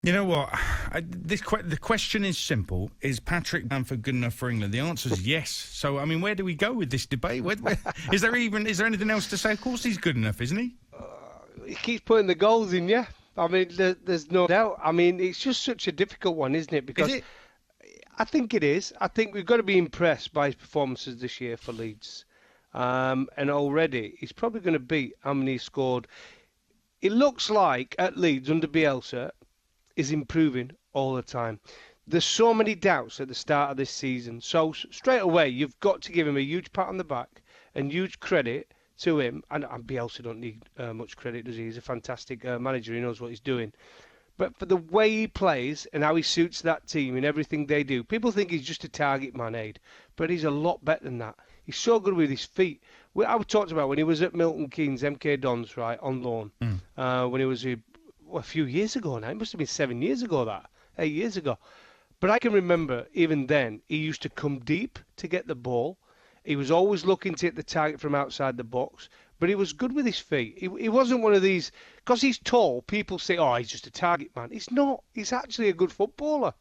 You know what? The question is simple. Is Patrick Bamford good enough for England? The answer is yes. So, I mean, where do we go with this debate? Is there anything else to say? Of course he's good enough, isn't he? He keeps putting the goals in, yeah. I mean, there's no doubt. I mean, it's just such a difficult one, isn't it? Because I think it is. I think we've got to be impressed by his performances this year for Leeds. And already, he's probably going to beat how many he scored. It looks like, at Leeds, under Bielsa, is improving all the time. There's so many doubts at the start of this season. So straight away, you've got to give him a huge pat on the back and huge credit to him. And Bielsa don't need much credit, does he? He's a fantastic manager. He knows what he's doing. But for the way he plays and how he suits that team and everything they do, people think he's just a target man, Aid. But he's a lot better than that. He's so good with his feet. I talked about when he was at Milton Keynes, MK Dons, right, on loan. When he was a few years ago now. It must have been 7 years ago, 8 years ago. But I can remember even then, he used to come deep to get the ball. He was always looking to hit the target from outside the box. But he was good with his feet. He wasn't one of these... Because he's tall, people say, oh, he's just a target man. He's not. He's actually a good footballer.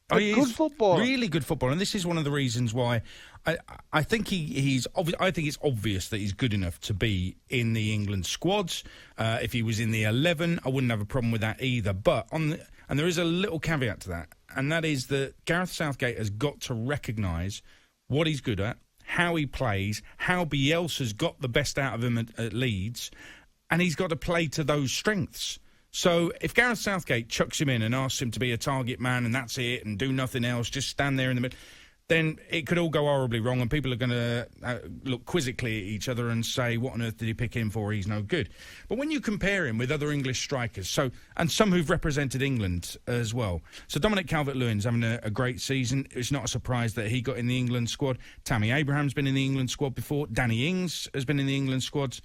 Good footballer. Really good footballer. And this is one of the reasons why I think I think it's obvious that he's good enough to be in the England squads. If he was in the 11, I wouldn't have a problem with that either. But and there is a little caveat to that, and that is that Gareth Southgate has got to recognise what he's good at, how he plays, how Bielsa's got the best out of him at Leeds, and he's got to play to those strengths. So if Gareth Southgate chucks him in and asks him to be a target man and that's it and do nothing else, just stand there in the middle, then it could all go horribly wrong and people are going to look quizzically at each other and say, what on earth did he pick him for? He's no good. But when you compare him with other English strikers, and some who've represented England as well. So Dominic Calvert-Lewin's having a great season. It's not a surprise that he got in the England squad. Tammy Abraham's been in the England squad before. Danny Ings has been in the England squads.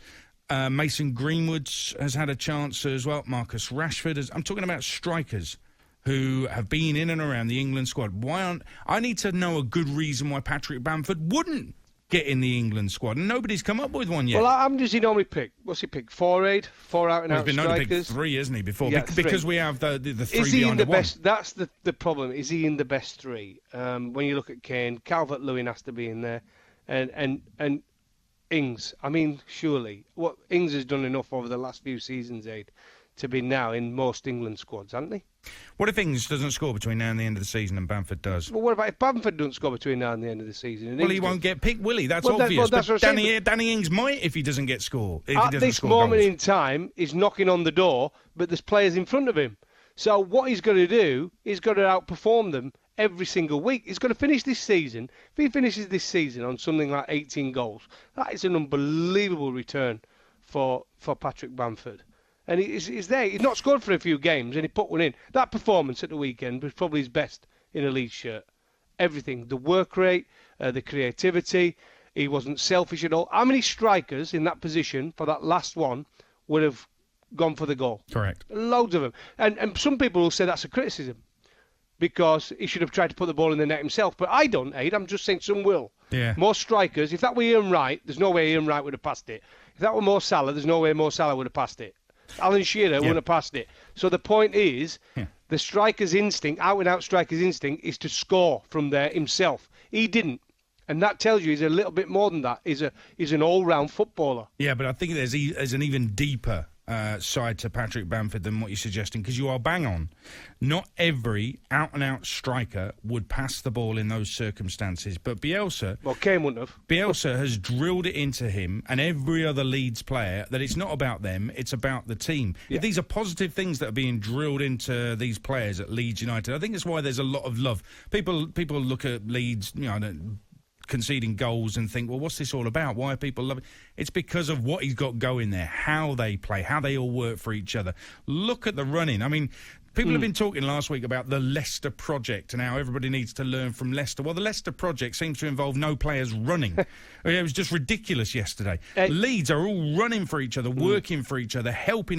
Mason Greenwood has had a chance as well. Marcus Rashford. I'm talking about strikers who have been in and around the England squad. I need to know a good reason why Patrick Bamford wouldn't get in the England squad, and nobody's come up with one yet. Well, how many does he normally pick? What's he pick? 4-8? 4 out and out strikers? He's been known to pick 3, isn't he, before? Yeah, because we have the 3 is he behind in the one. best? That's the problem. Is he in the best 3? When you look at Kane, Calvert-Lewin has to be in there, and Ings. I mean, surely what Ings has done enough over the last few seasons, Aid, to be now in most England squads, hasn't he? What if Ings doesn't score between now and the end of the season and Bamford does? Well, what about if Bamford doesn't score between now and the end of the season? Well, he won't get picked, will he? That's obvious. That's but Danny Ings might if he doesn't get score. At this moment in time, he's knocking on the door, but there's players in front of him. So what he's got to do, he's got to outperform them every single week. He's got to finish this season. If he finishes this season on something like 18 goals, that is an unbelievable return for Patrick Bamford. And he's there. He's not scored for a few games, and he put one in. That performance at the weekend was probably his best in a Leeds shirt. Everything. The work rate, the creativity. He wasn't selfish at all. How many strikers in that position for that last one would have gone for the goal? Correct. Loads of them. And some people will say that's a criticism because he should have tried to put the ball in the net himself. But I don't, Aid. I'm just saying some will. Yeah. More strikers. If that were Ian Wright, there's no way Ian Wright would have passed it. If that were Mo Salah, there's no way Mo Salah would have passed it. Alan Shearer wouldn't have passed it. So the point is, the striker's instinct, out-and-out striker's instinct, is to score from there himself. He didn't. And that tells you he's a little bit more than that. He's an all-round footballer. Yeah, but I think there's an even deeper side to Patrick Bamford than what you're suggesting, because you are bang on. Not every out-and-out striker would pass the ball in those circumstances, but Bielsa... Well, Kane wouldn't have. Bielsa has drilled it into him and every other Leeds player that it's not about them, it's about the team. Yeah. If these are positive things that are being drilled into these players at Leeds United, I think that's why there's a lot of love. People look at Leeds, conceding goals and think, well, what's this all about? Why are people loving it? It's because of what he's got going there, how they play, how they all work for each other. Look at the running. I mean, people have been talking last week about the Leicester project and how everybody needs to learn from Leicester. Well, the Leicester project seems to involve no players running. It was just ridiculous yesterday. Leeds are all running for each other, working for each other, helping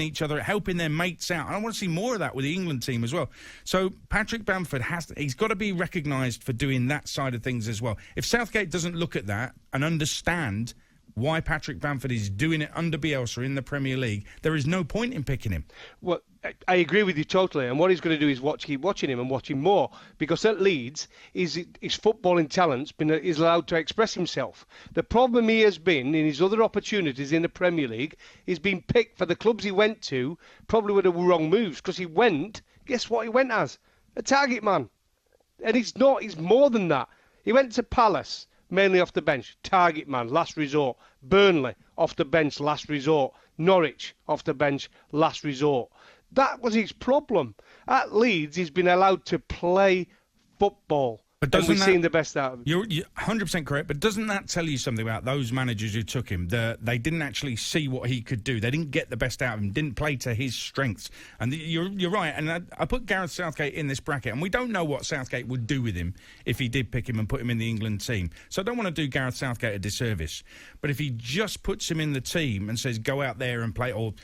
their mates out. And I want to see more of that with the England team as well. So Patrick Bamford he's got to be recognised for doing that side of things as well. If Southgate doesn't look at that and understand why Patrick Bamford is doing it under Bielsa in the Premier League, there is no point in picking him. Well, I agree with you totally. And what he's going to do is keep watching him and watching more. Because at Leeds, his footballing talent's is allowed to express himself. The problem he has been in his other opportunities in the Premier League, he's been picked for the clubs he went to, probably with the wrong moves. Because guess what he went as? A target man. And he's more than that. He went to Palace, mainly off the bench. Target man, last resort. Burnley, off the bench, last resort. Norwich, off the bench, last resort. That was his problem. At Leeds, he's been allowed to play football. But we've seen the best out of him. You're 100% correct, but doesn't that tell you something about those managers who took him? They didn't actually see what he could do. They didn't get the best out of him, didn't play to his strengths. And you're right, and I put Gareth Southgate in this bracket, and we don't know what Southgate would do with him if he did pick him and put him in the England team. So I don't want to do Gareth Southgate a disservice. But if he just puts him in the team and says, go out there and play, or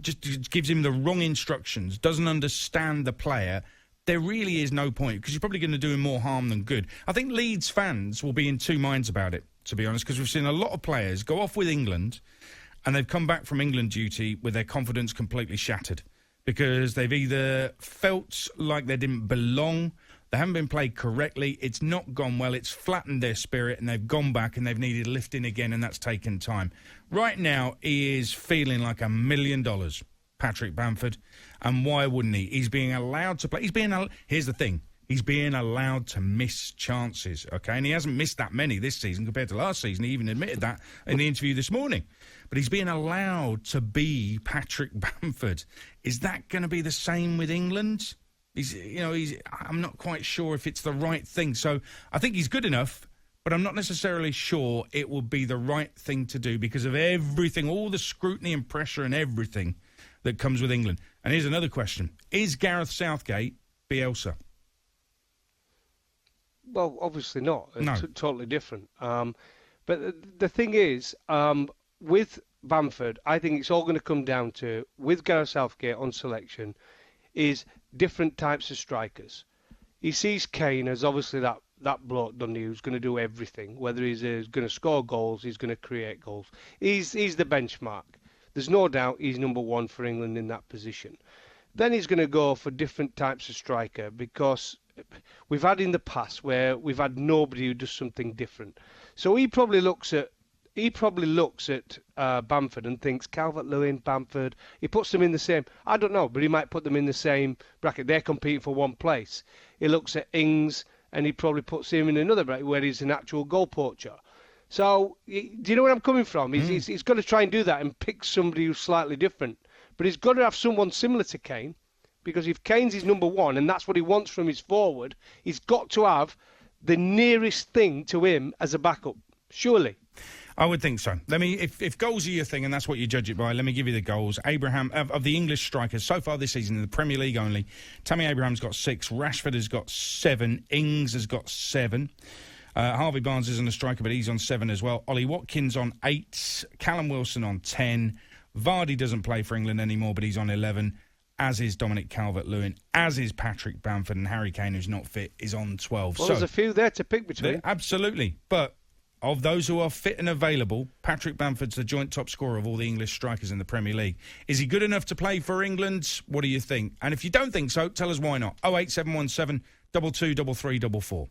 just gives him the wrong instructions, doesn't understand the player, there really is no point, because you're probably going to do him more harm than good. I think Leeds fans will be in two minds about it, to be honest, because we've seen a lot of players go off with England and they've come back from England duty with their confidence completely shattered, because they've either felt like they didn't belong, they haven't been played correctly, it's not gone well, it's flattened their spirit, and they've gone back and they've needed lifting again, and that's taken time. Right now, he is feeling like $1 million. Patrick Bamford, and why wouldn't he? He's being allowed to play. Here's the thing. He's being allowed to miss chances, okay? And he hasn't missed that many this season compared to last season. He even admitted that in the interview this morning. But he's being allowed to be Patrick Bamford. Is that going to be the same with England? I'm not quite sure if it's the right thing. So I think he's good enough, but I'm not necessarily sure it will be the right thing to do because of everything, all the scrutiny and pressure and everything that comes with England. And here's another question. Is Gareth Southgate Bielsa? Well, obviously not. No. Totally different. But the thing is, with Bamford, I think it's all going to come down to, with Gareth Southgate on selection, is different types of strikers. He sees Kane as obviously that bloke, doesn't he, who's going to do everything. Whether he's going to score goals, he's going to create goals. He's the benchmark. There's no doubt he's number one for England in that position. Then he's going to go for different types of striker, because we've had in the past where we've had nobody who does something different. So he probably looks at Bamford and thinks Calvert-Lewin, Bamford. He puts them in the same. I don't know, but he might put them in the same bracket. They're competing for one place. He looks at Ings and he probably puts him in another bracket where he's an actual goal poacher. So, do you know where I'm coming from? He's got to try and do that and pick somebody who's slightly different. But he's got to have someone similar to Kane, because if Kane's his number one and that's what he wants from his forward, he's got to have the nearest thing to him as a backup, surely. I would think so. If goals are your thing and that's what you judge it by, let me give you the goals. Abraham, of the English strikers so far this season in the Premier League only, Tammy Abraham's got 6, Rashford has got 7, Ings has got 7. Harvey Barnes isn't a striker, but he's on 7 as well. Ollie Watkins on 8. Callum Wilson on 10. Vardy doesn't play for England anymore, but he's on 11. As is Dominic Calvert-Lewin. As is Patrick Bamford. And Harry Kane, who's not fit, is on 12. Well, there's a few there to pick between. Absolutely. But of those who are fit and available, Patrick Bamford's the joint top scorer of all the English strikers in the Premier League. Is he good enough to play for England? What do you think? And if you don't think so, tell us why not. 08717 223344.